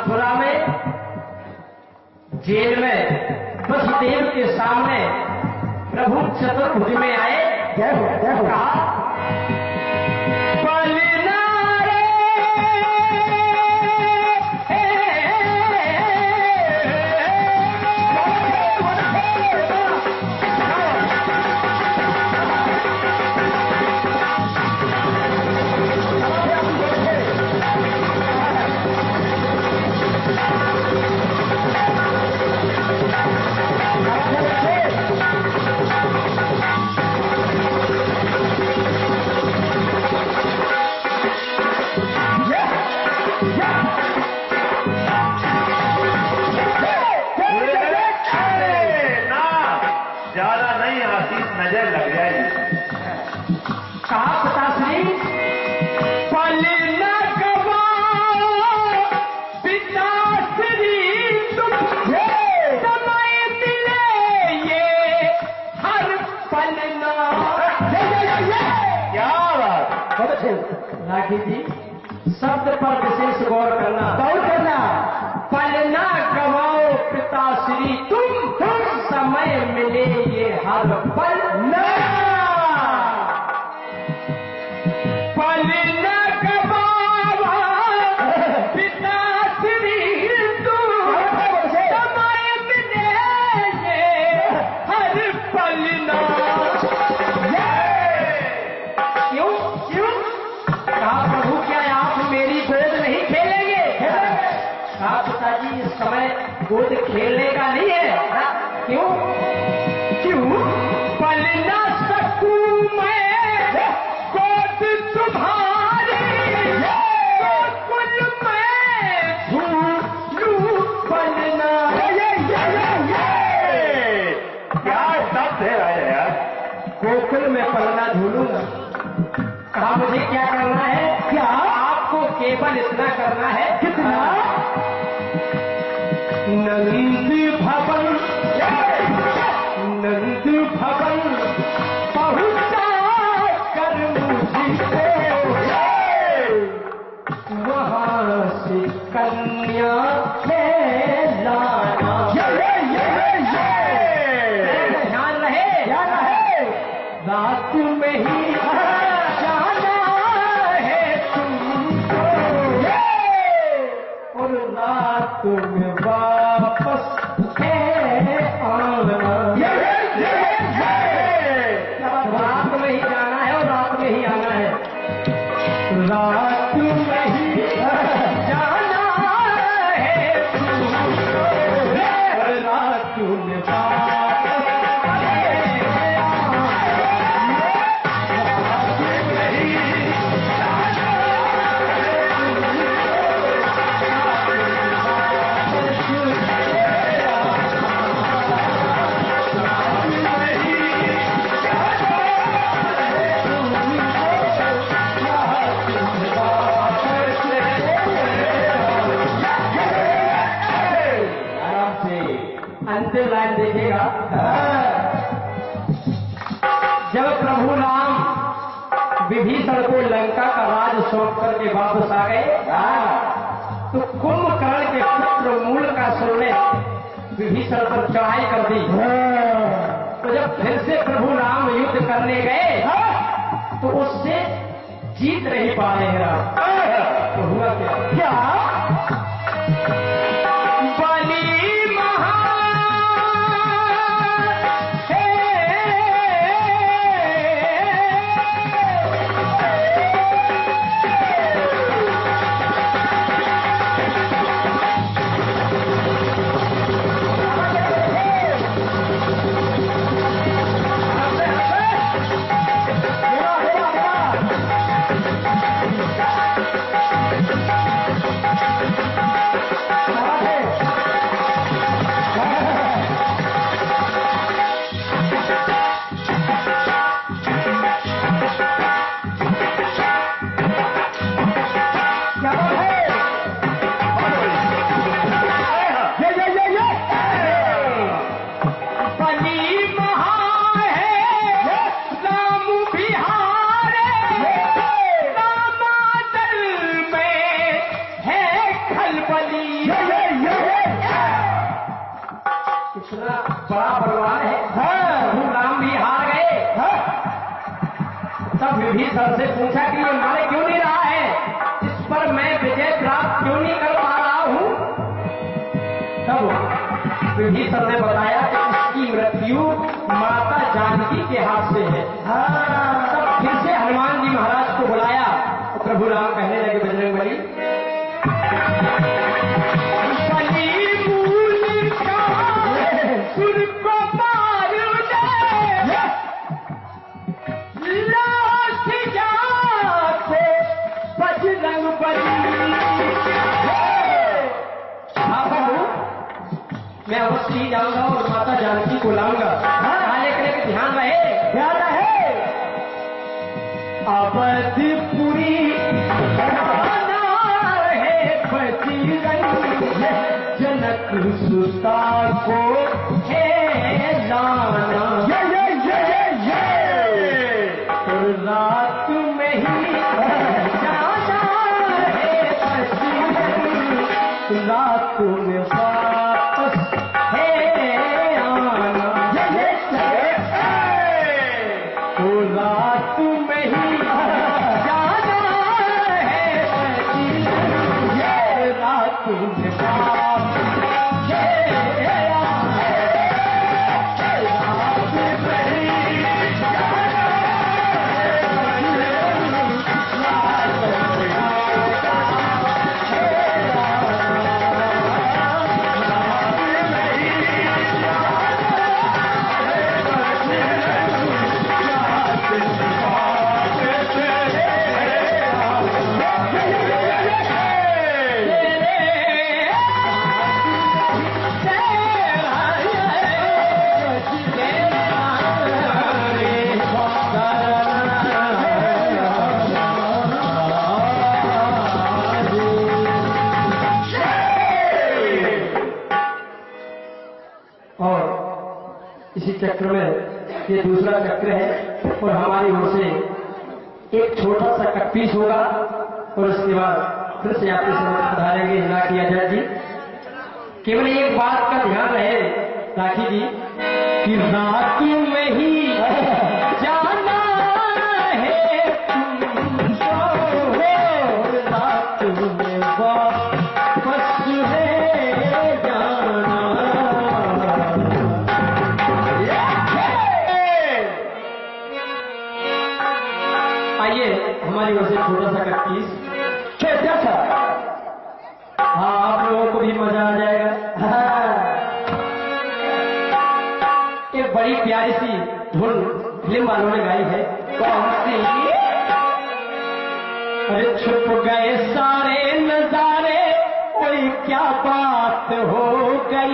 मथुरा में जेल में वसुदेव के सामने प्रभु चतुर्भुज में आए। कहा राखी जी, शब्द पर विशेष गौर करना। पल ना गवाओ पिताश्री तुम समय मिले ये हर पल ना। पल ना गवाओ पिताश्री तुम समय मिले ये हर पल ना। प्रभु क्या आप मेरी गोद नहीं खेलेंगे? कहा पिताजी इस समय गोद खेलने का नहीं है। क्यों? पल ना सकूं मैं गोद तुम्हारी, गोकुल में झूलूं पल ना। क्या शब्द है यार? गोकुल में पलना झूलूंगा। कहा मुझे क्या करना है? क्या आपको केवल इतना करना है? कितना? नंद भवन, नंद भवन पहुंचा कर मुझको वहां से कन्या ले लाना। ध्यान रहे, रात में ही तुम्हें वापस आना। रात में ही जाना है और रात में ही आना है। रात में ही जाना है और रात में अंतिम लाइन देखिएगा। जब प्रभु राम विभीषण को लंका का राज सौंप करके वापस आ गए, तो कुंभकर्ण के पुत्र मूल का सुर ने विभीषण पर चढ़ाई कर दी। तो जब फिर से प्रभु राम युद्ध करने गए तो उससे जीत नहीं पा रहे राम। तो हुआ क्या? इतना बड़ा बलवान है। प्रभु राम भी हार गए। तब विभीषण से पूछा कि ये मारे क्यों नहीं रहा है, इस पर मैं विजय प्राप्त क्यों नहीं कर पा रहा हूं। तब विभीषण ने बताया कि इसकी मृत्यु माता जानकी के हाथ से है। तब फिर से हनुमान जी महाराज को बुलाया तो प्रभु राम कहने लगे, बजरंगबली मैं अवश्य ही जाऊंगा और माता जानकी को लाऊंगा। लेकिन ध्यान रहे अवधपुरी जनक सुता को है लाना, रात में ही जाना है रात में वापस है आना, तो रात में ही जाना है रात में वापस चक्र में ये दूसरा चक्र है और हमारी ओर से एक छोटा सा कटपीस होगा और उसके बाद फिर से आपके समझ पधारेंगे हिला किया जाए जी। केवल एक बात का ध्यान रहे राखी जी कि रात में ही जाना है तुमको, रात में वापस है जाना। आइए हमारी ओर से छोटा सा कटपीस। क्या था? हाँ, आप लोगों को भी मजा आ जाएगा। एक बड़ी प्यारी सी धुन फिल्म वालों ने गाई है। कौन सी? अरे छुप गए सारे नजारे, कोई क्या बात हो गई।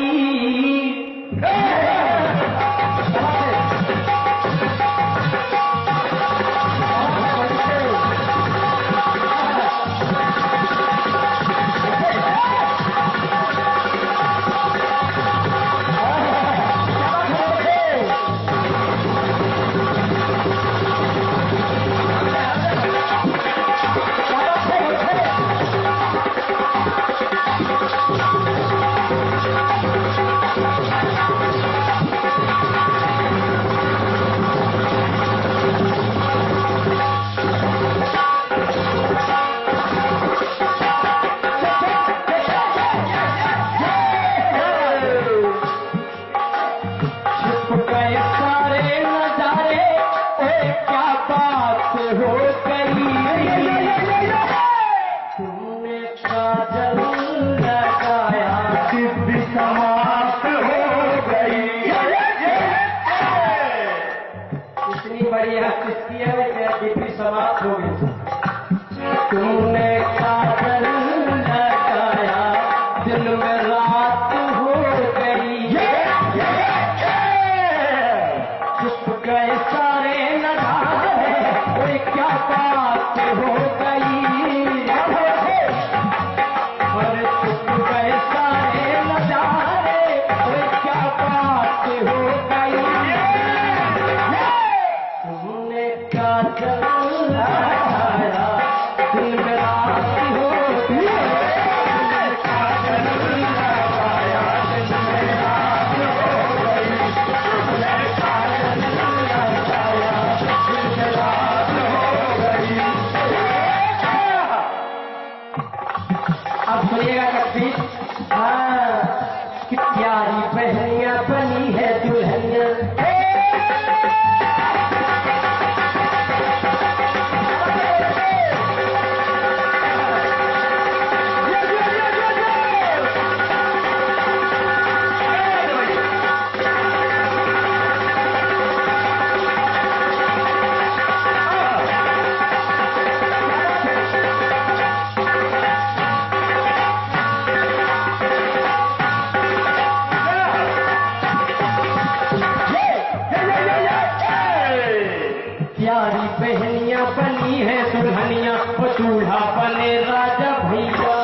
समाप्त हो गई। तुमने काजल लगाया, दिन में रात हो गई। चुप गए सारे नजारे, कोई क्या बात हो गई। और चुप गए सारे नजारे, हाँ, कि प्यारी बहनियां बनी है दुल्हनिया। प्यारी बहनियां बनी है दुल्हनिया, वो दूल्हा बने राजा भैया।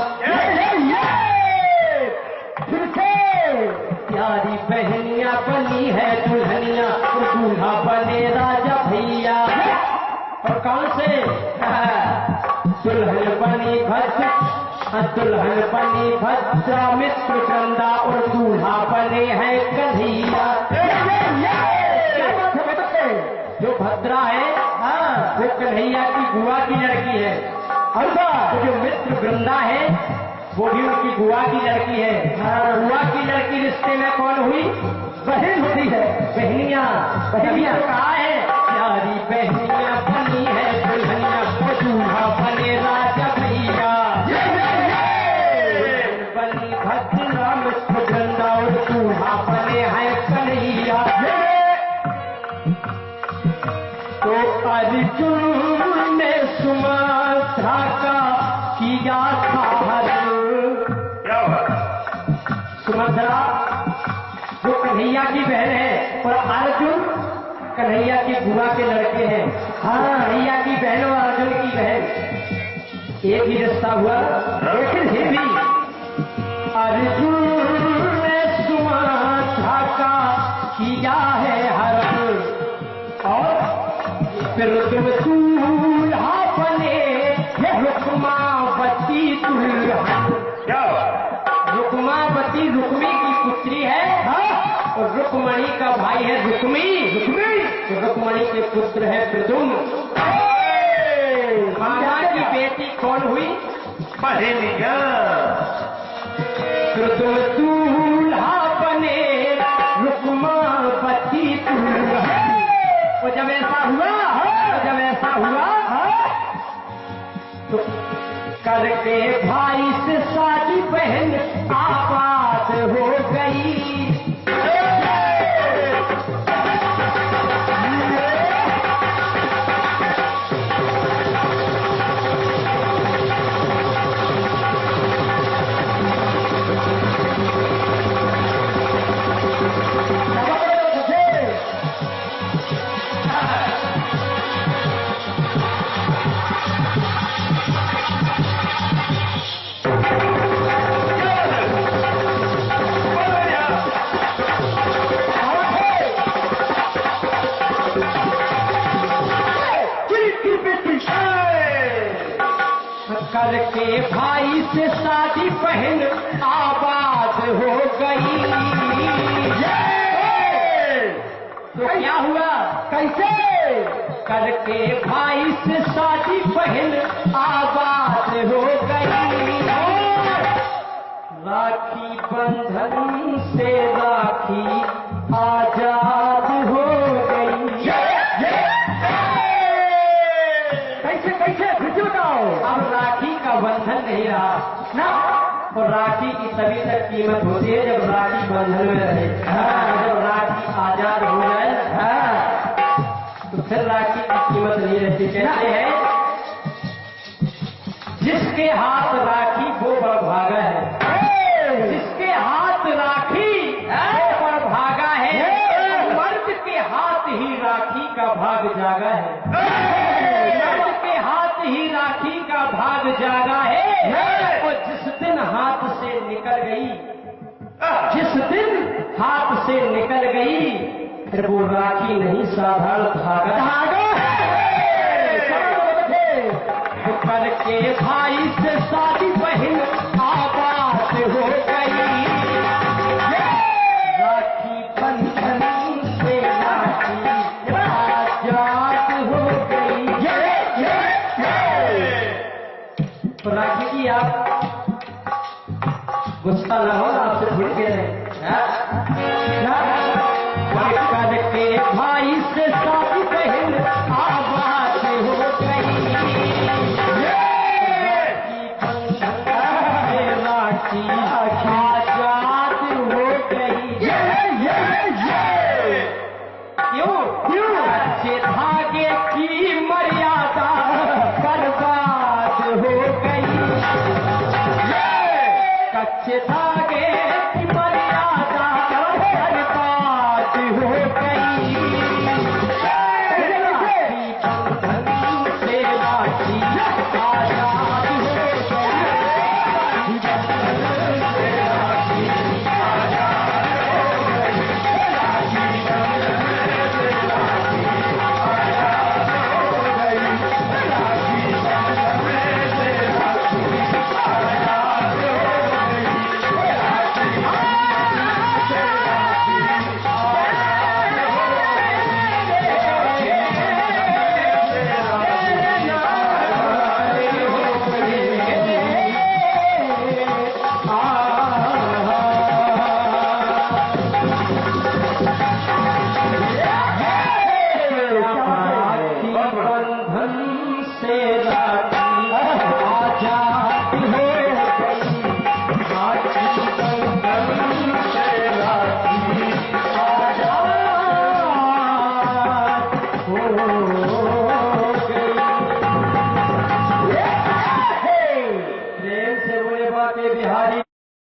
प्यारी बहनियां बनी है दुल्हनिया, वो दूल्हा बने राजा भैया। और कौन से? दुल्हन बनी भद्र, दुल्हन बनी भद्रा मित्र चंदा, और दूल्हा बने हैं कन्हैया। जो भद्रा है वो कन्हैया की बुआ की लड़की है, और जो मित्र वृंदा है वो भी उनकी बुआ की लड़की है। बुआ की लड़की रिश्ते में कौन हुई? बहन होती है। बहनियां बहनियां कहा है प्यारी बहनियां बनी है दुल्हनिया, वो दूल्हा बने राजा भैया। बनी भद्रा मित्र वृंदा, और दूल्हा बने हैं कन्हैया। तो अर्जुन ने सुमात्रा का किया था हरण। सुमंत्रा जो कन्हैया की बहन है, और अर्जुन कन्हैया की बुआ के लड़के हैं। कन्हैया की बहन और अर्जुन की बहन एक ही रिश्ता हुआ, लेकिन फिर भी अर्जुन ने सुमात्रा का किया है हरण, और फिर तुम दूल्हा बने ये रुक्मावती दुल्हन। रुक्मावती रुक्मी की पुत्री है, और रुक्मणी का भाई है रुक्मी। रुक्मणी के पुत्र है प्रद्युम्न। मामा की बेटी कौन हुई? बहनिया। प्रद्युम्न दूल्हा बने रुक्मावती दुल्हन। और जब ऐसा हुआ तो करके भाई से शादी बहन आबाद हो गई। करके भाई से शादी बहन आबाद हो गई। तो क्या हुआ? कैसे? करके भाई से शादी बहन आबाद हो गई। राखी बंधन से राखी आजाद हो गई। कैसे बताओ? अब राखी का बंधन नहीं रहा ना, और राखी की तभी तक कीमत होती है जब राखी बंधन में रहे। जब राखी आजाद हो जाए तो फिर राखी की कीमत नहीं रहती। कहते हैं जिसके हाथ राखी वो बड़ भागा है, जिसके हाथ राखी वो बड़ भागा है। मर्द के हाथ ही राखी का भाग जागा है, ही राखी का भाग जागा है। और जिस दिन हाथ से निकल गई, जिस दिन हाथ से निकल गई, फिर वो राखी नहीं साधारण धागा है। तो करके भाई से शादी बहन आबाद हो गई। राखी बंधन से राखी आजाद हो गई। तो राखी की आप गुस्सा न हो, और आपसे भूल गए करके भाई से शादी बहन आबाद हो गई राखी आजाद हो गई क्यों अच्छे धागे की मर्यादा बर्बाद हो गई कच्चे धागे की मर्यादा बर्बाद हो गई से राखी आजाद हो गई